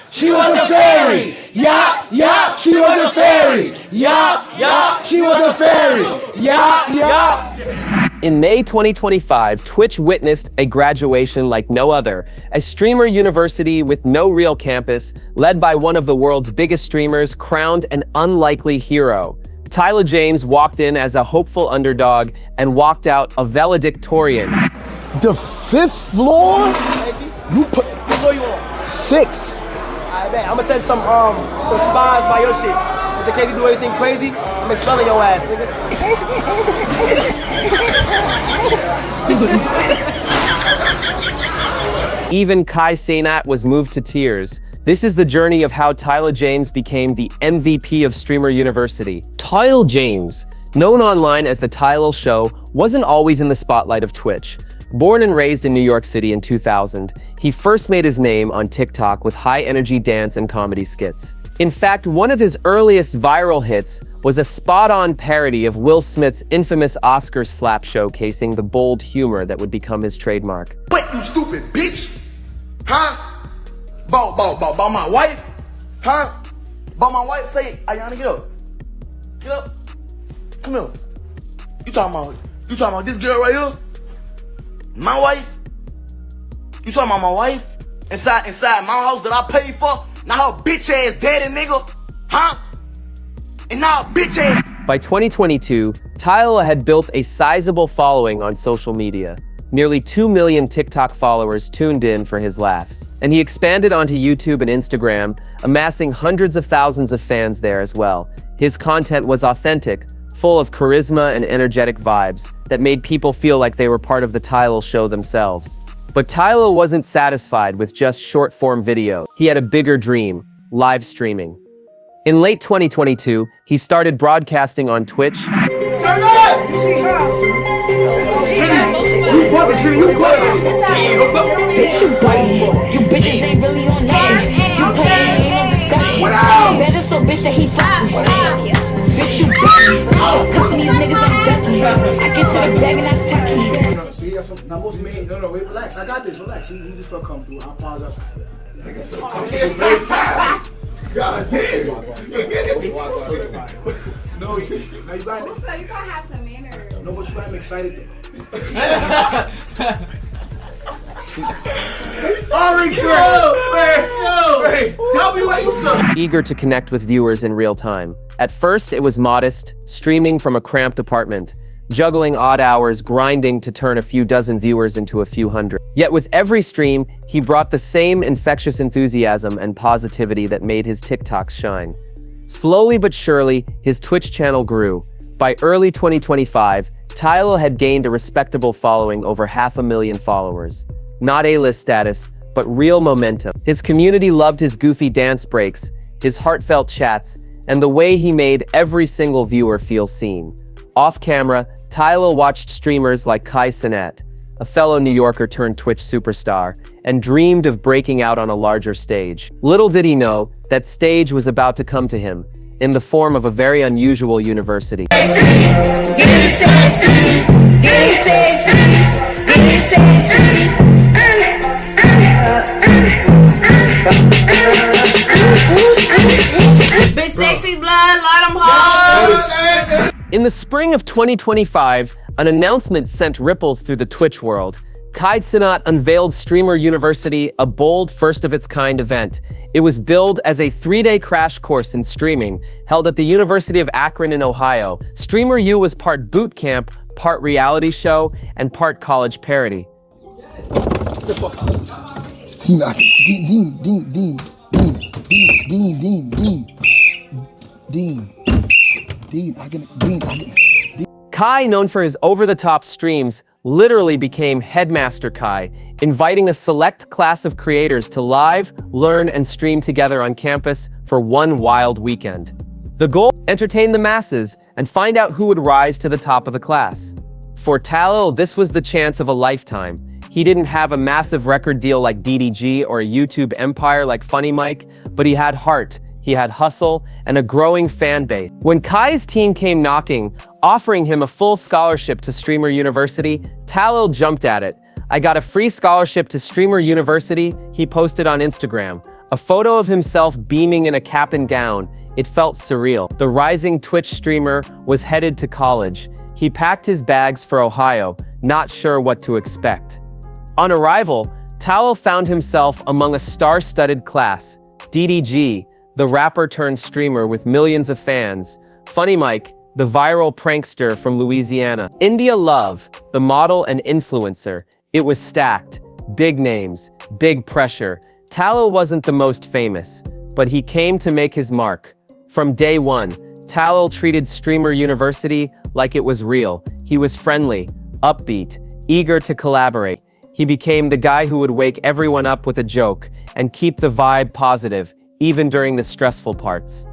She was a fairy. Yeah, yeah, she was a fairy. Yeah, yeah, she was a fairy. Yeah, yeah. In May 2025, Twitch witnessed a graduation like no other, a streamer university with no real campus, led by one of the world's biggest streamers, crowned an unlikely hero. Tylil James walked in as a hopeful underdog and walked out a valedictorian. The 5th floor? You put... What floor you on? 6. I bet. I'm gonna send some spies by your shit. Just in case you do anything crazy, I'm expelling your ass, nigga. Even Cenat was moved to tears. This is the journey of how Tylil James became the MVP of Streamer University. Tylil James, known online as TheTylilShow, wasn't always in the spotlight of Twitch. Born and raised in New York City in 2000, he first made his name on TikTok with high-energy dance and comedy skits. In fact, one of his earliest viral hits was a spot-on parody of Will Smith's infamous Oscar slap showcasing the bold humor that would become his trademark. What, you stupid bitch? Huh? About my wife? Huh? About my wife? Say, Ayana, get up. Get up. Come here. You talking about this girl right here? My wife? You talking about my wife? Inside my house that I paid for? Now her bitch ass daddy, nigga? Huh? And now bitch ass. By 2022, Tylil had built a sizable following on social media. Nearly 2 million TikTok followers tuned in for his laughs. And he expanded onto YouTube and Instagram, amassing hundreds of thousands of fans there as well. His content was authentic, full of charisma and energetic vibes that made people feel like they were part of the Tylil Show themselves. But Tylil wasn't satisfied with just short-form video. He had a bigger dream: live streaming. In late 2022, he started broadcasting on Twitch. Bitch, you biting. You bitches ain't really on that. You playing, ain't no discussion. Better so bitch that he fucking. Bitch, you biting. Cuffing these niggas, I'm ducking. I get to the bag and I tuck it. See, that's what, now most men, no, wait, relax. I got this, relax. He just felt comfortable. I apologize for that. God damn. No, you got So you gotta have some manners. no, but you got him excited though. Eager to connect with viewers in real time. At first, it was modest, streaming from a cramped apartment, juggling odd hours, grinding to turn a few dozen viewers into a few hundred. Yet with every stream, he brought the same infectious enthusiasm and positivity that made his TikToks shine. Slowly but surely, his Twitch channel grew. By early 2025, Tylil had gained a respectable following, over 500,000 followers. Not A-list status, but real momentum. His community loved his goofy dance breaks, his heartfelt chats, and the way he made every single viewer feel seen. Off camera, Tylil watched streamers like Cenat, a fellow New Yorker turned Twitch superstar, and dreamed of breaking out on a larger stage. Little did he know, that stage was about to come to him, in the form of a very unusual university. Big sexy blood, light 'em hoes. In the spring of 2025, an announcement sent ripples through the Twitch world. Cenat unveiled Streamer University, a bold first-of-its-kind event. It was billed as a 3-day crash course in streaming, held at the University of Akron in Ohio. Streamer U was part boot camp, part reality show, and part college parody. The fuck out. Dean, Kai, known for his over-the-top streams, literally became Headmaster Kai, inviting a select class of creators to live, learn, and stream together on campus for one wild weekend. The goal: entertain the masses and find out who would rise to the top of the class. For Tylil, this was the chance of a lifetime. He didn't have a massive record deal like DDG or a YouTube empire like Funny Mike, but he had heart, he had hustle, and a growing fan base. When Kai's team came knocking, offering him a full scholarship to Streamer University, Tylil jumped at it. "I got a free scholarship to Streamer University," he posted on Instagram. A photo of himself beaming in a cap and gown. It felt surreal. The rising Twitch streamer was headed to college. He packed his bags for Ohio, not sure what to expect. On arrival, Tylil found himself among a star-studded class. DDG, the rapper turned streamer with millions of fans. Funny Mike, the viral prankster from Louisiana. India Love, the model and influencer. It was stacked. Big names, big pressure. Tylil wasn't the most famous, but he came to make his mark. From day one, Tylil treated Streamer University like it was real. He was friendly, upbeat, eager to collaborate. He became the guy who would wake everyone up with a joke and keep the vibe positive, even during the stressful parts.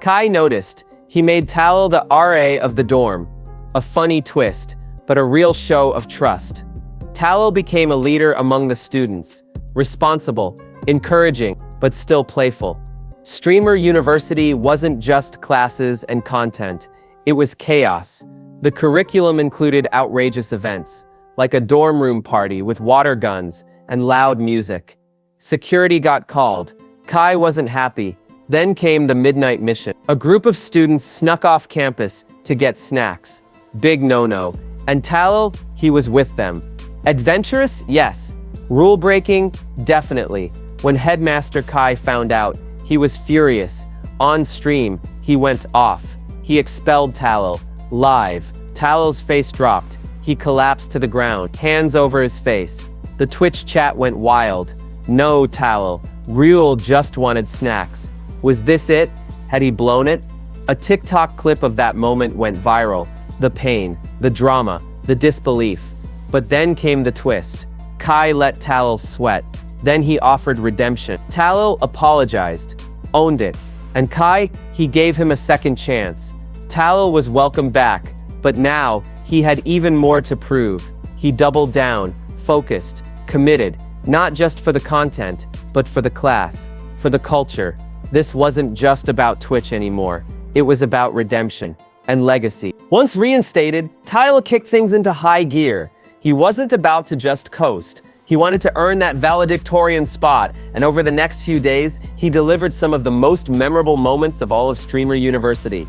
Kai noticed. He made Tylil the RA of the dorm. A funny twist, but a real show of trust. Tylil became a leader among the students. Responsible, encouraging, but still playful. Streamer University wasn't just classes and content. It was chaos. The curriculum included outrageous events, like a dorm room party with water guns and loud music. Security got called. Kai wasn't happy. Then came the midnight mission. A group of students snuck off campus to get snacks. Big no-no. And Tylil, he was with them. Adventurous? Yes. Rule-breaking? Definitely. When Headmaster Kai found out, he was furious. On stream, he went off. He expelled Tylil. Live. Tylil's face dropped. He collapsed to the ground, hands over his face. The Twitch chat went wild. No, Tylil. Rule just wanted snacks. Was this it? Had he blown it? A TikTok clip of that moment went viral. The pain, the drama, the disbelief. But then came the twist. Kai let Tylil sweat. Then he offered redemption. Tylil apologized, owned it. And Kai, he gave him a second chance. Tylil was welcomed back, but now he had even more to prove. He doubled down, focused, committed, not just for the content, but for the class, for the culture. This wasn't just about Twitch anymore. It was about redemption and legacy. Once reinstated, Tylil kicked things into high gear. He wasn't about to just coast. He wanted to earn that valedictorian spot, and over the next few days, he delivered some of the most memorable moments of all of Streamer University.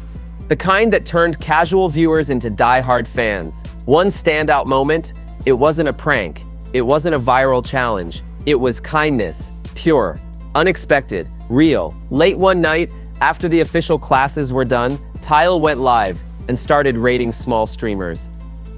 The kind that turned casual viewers into die-hard fans. One standout moment, it wasn't a prank. It wasn't a viral challenge. It was kindness, pure, unexpected, real. Late one night, after the official classes were done, Tylil went live and started rating small streamers.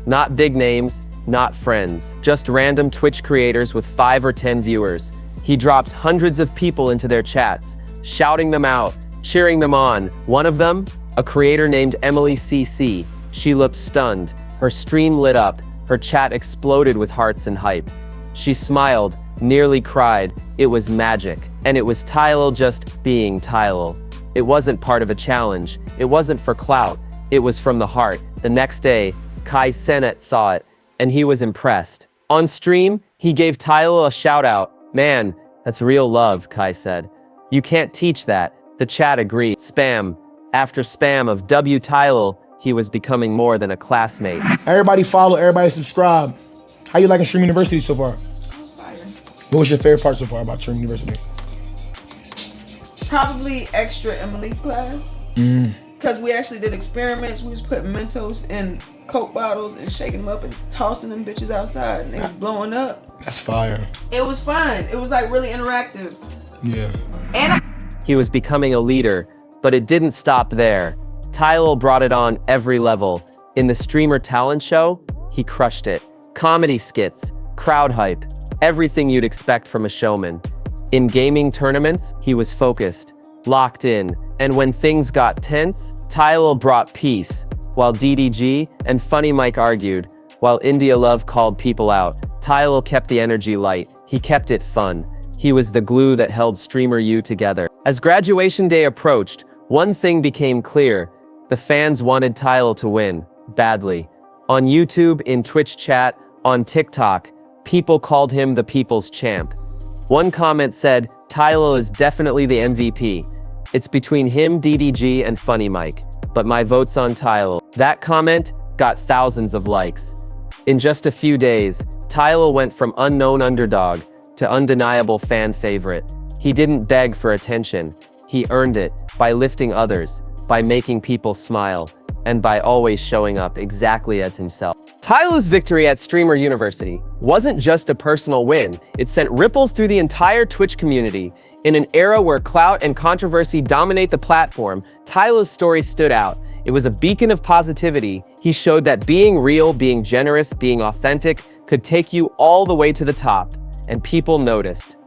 Not big names, not friends, just random Twitch creators with 5 or 10 viewers. He dropped hundreds of people into their chats, shouting them out, cheering them on. One of them, a creator named Emily CC. She looked stunned. Her stream lit up. Her chat exploded with hearts and hype. She smiled, nearly cried. It was magic. And it was Tylil just being Tylil. It wasn't part of a challenge. It wasn't for clout. It was from the heart. The next day, Cenat saw it, and he was impressed. On stream, he gave Tylil a shout out. Man, that's real love, Kai said. You can't teach that. The chat agreed. Spam after spam of TheTylil, he was becoming more than a classmate. Everybody follow, everybody subscribe. How you liking Stream University so far? What was your favorite part so far about Stream University? Probably extra Emily's class. Because we actually did experiments. We was putting Mentos in Coke bottles and shaking them up and tossing them bitches outside, and they was blowing up. That's fire. It was fun. It was like really interactive. Yeah. And He was becoming a leader, but it didn't stop there. Tylil brought it on every level. In the streamer talent show, he crushed it. Comedy skits, crowd hype, everything you'd expect from a showman. In gaming tournaments, he was focused, locked in, and when things got tense, Tylil brought peace, while DDG and Funny Mike argued, while India Love called people out. Tylil kept the energy light, he kept it fun. He was the glue that held Streamer U together. As graduation day approached, one thing became clear. The fans wanted Tylil to win, badly. On YouTube, in Twitch chat, on TikTok, people called him the people's champ. One comment said, Tylil is definitely the MVP. It's between him, DDG, and Funny Mike, but my vote's on Tylil. That comment got thousands of likes. In just a few days, Tylil went from unknown underdog to undeniable fan favorite. He didn't beg for attention. He earned it by lifting others, by making people smile, and by always showing up exactly as himself. Tylil's victory at Streamer University wasn't just a personal win, it sent ripples through the entire Twitch community. In an era where clout and controversy dominate the platform, Tylil's story stood out. It was a beacon of positivity. He showed that being real, being generous, being authentic could take you all the way to the top, and people noticed.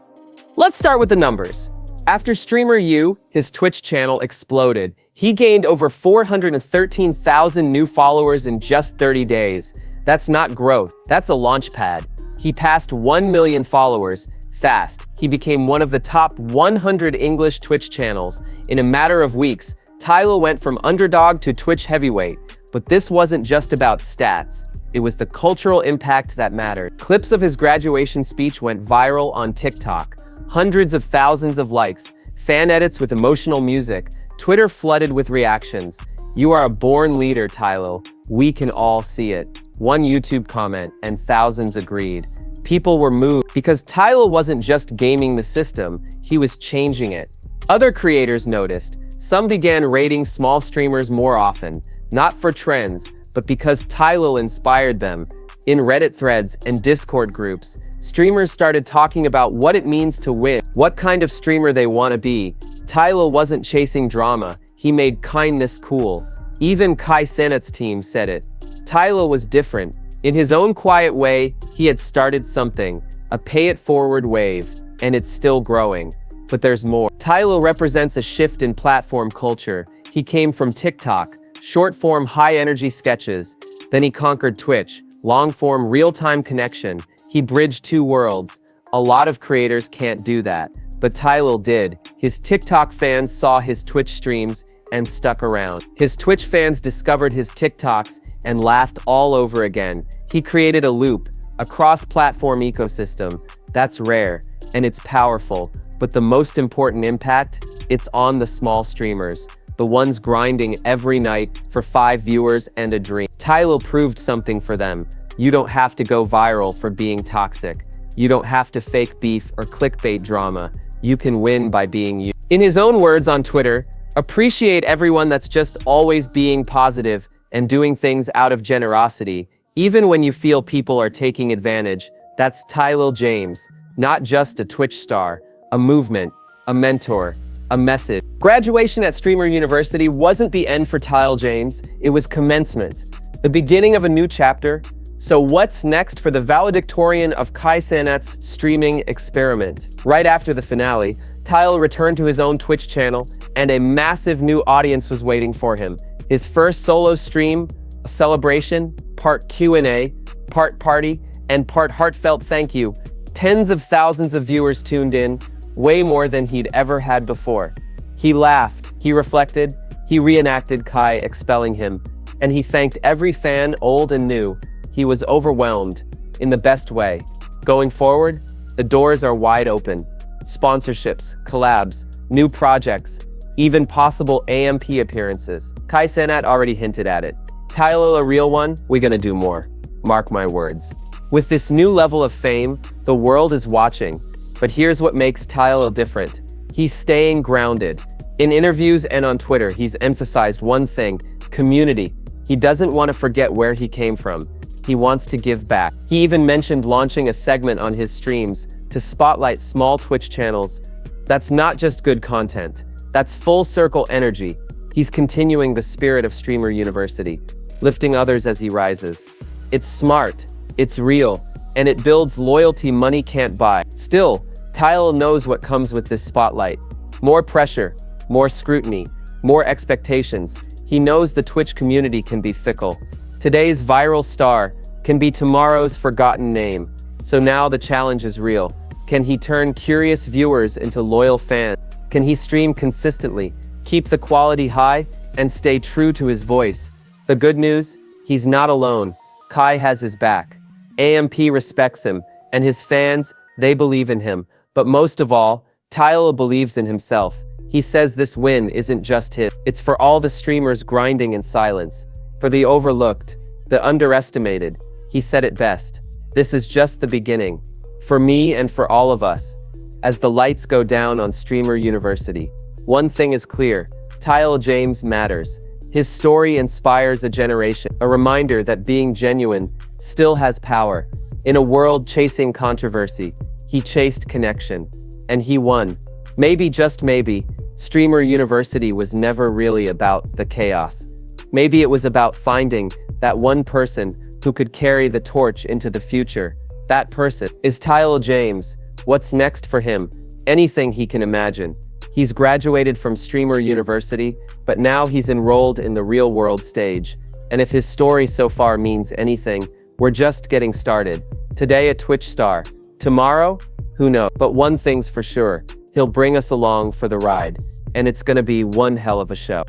Let's start with the numbers. After Streamer U, his Twitch channel exploded. He gained over 413,000 new followers in just 30 days. That's not growth, that's a launch pad. He passed 1 million followers fast. He became one of the top 100 English Twitch channels. In a matter of weeks, Tylil went from underdog to Twitch heavyweight. But this wasn't just about stats. It was the cultural impact that mattered. Clips of his graduation speech went viral on TikTok. Hundreds of thousands of likes, fan edits with emotional music, Twitter flooded with reactions. "You are a born leader, Tylil. We can all see it." One YouTube comment, and thousands agreed. People were moved because Tylil wasn't just gaming the system, he was changing it. Other creators noticed. Some began rating small streamers more often, not for trends, but because Tylil inspired them. In Reddit threads and Discord groups, streamers started talking about what it means to win, what kind of streamer they want to be. Tylil wasn't chasing drama, he made kindness cool. Even Cenat's team said it. Tylil was different. In his own quiet way, he had started something, a pay-it-forward wave, and it's still growing. But there's more. Tylil represents a shift in platform culture. He came from TikTok, short-form high-energy sketches. Then he conquered Twitch, long-form real-time connection. He bridged two worlds. A lot of creators can't do that, but Tylil did. His TikTok fans saw his Twitch streams and stuck around. His Twitch fans discovered his TikToks and laughed all over again. He created a loop, a cross-platform ecosystem. That's rare, and it's powerful. But the most important impact, it's on the small streamers, the ones grinding every night for 5 viewers and a dream. Tylil proved something for them. You don't have to go viral for being toxic. You don't have to fake beef or clickbait drama. You can win by being you. In his own words on Twitter, appreciate everyone that's just always being positive and doing things out of generosity, even when you feel people are taking advantage. That's Tylil James, not just a Twitch star, a movement, a mentor, a message. Graduation at Streamer University wasn't the end for Tylil James, it was commencement, the beginning of a new chapter. So what's next for the valedictorian of Cenat's streaming experiment? Right after the finale, Tylil returned to his own Twitch channel, and a massive new audience was waiting for him. His first solo stream, a celebration, part Q&A, part party, and part heartfelt thank you. Tens of thousands of viewers tuned in, way more than he'd ever had before. He laughed, he reflected, he reenacted Kai expelling him, and he thanked every fan, old and new. He was overwhelmed, in the best way. Going forward, the doors are wide open. Sponsorships, collabs, new projects, even possible AMP appearances. Cenat already hinted at it. Tylil a real one, we gonna do more. Mark my words. With this new level of fame, the world is watching. But here's what makes Tylil different. He's staying grounded. In interviews and on Twitter, he's emphasized one thing, community. He doesn't want to forget where he came from. He wants to give back. He even mentioned launching a segment on his streams to spotlight small Twitch channels. That's not just good content. That's full circle energy. He's continuing the spirit of Streamer University, lifting others as he rises. It's smart, it's real, and it builds loyalty money can't buy. Still, Tylil knows what comes with this spotlight. More pressure, more scrutiny, more expectations. He knows the Twitch community can be fickle. Today's viral star can be tomorrow's forgotten name. So now the challenge is real. Can he turn curious viewers into loyal fans? Can he stream consistently, keep the quality high, and stay true to his voice? The good news, he's not alone. Kai has his back. AMP respects him, and his fans, they believe in him. But most of all, Tylil believes in himself. He says this win isn't just his. It's for all the streamers grinding in silence. For the overlooked, the underestimated. He said it best. This is just the beginning. For me and for all of us. as the lights go down on Streamer University. One thing is clear, Tylil James matters. His story inspires a generation, a reminder that being genuine still has power. In a world chasing controversy, he chased connection, and he won. Maybe, just maybe, Streamer University was never really about the chaos. Maybe it was about finding that one person who could carry the torch into the future. That person is Tylil James. What's next for him? Anything he can imagine. He's graduated from Streamer University, but now he's enrolled in the real-world stage. And if his story so far means anything, we're just getting started. Today a Twitch star. Tomorrow? Who knows? But one thing's for sure, he'll bring us along for the ride. And it's gonna be one hell of a show.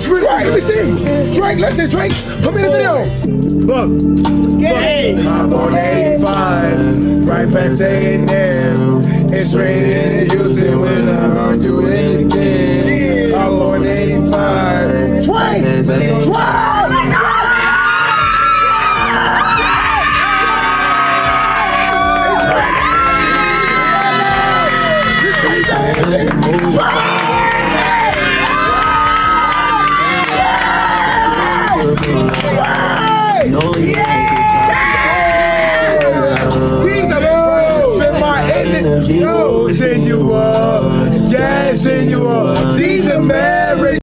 Drake, let me see. Drake, listen, Drake, put me in the video. Look. Hop on 85, right past A&M. It's raining in Houston when I run you in again. Hop on 85. Drake! Drake!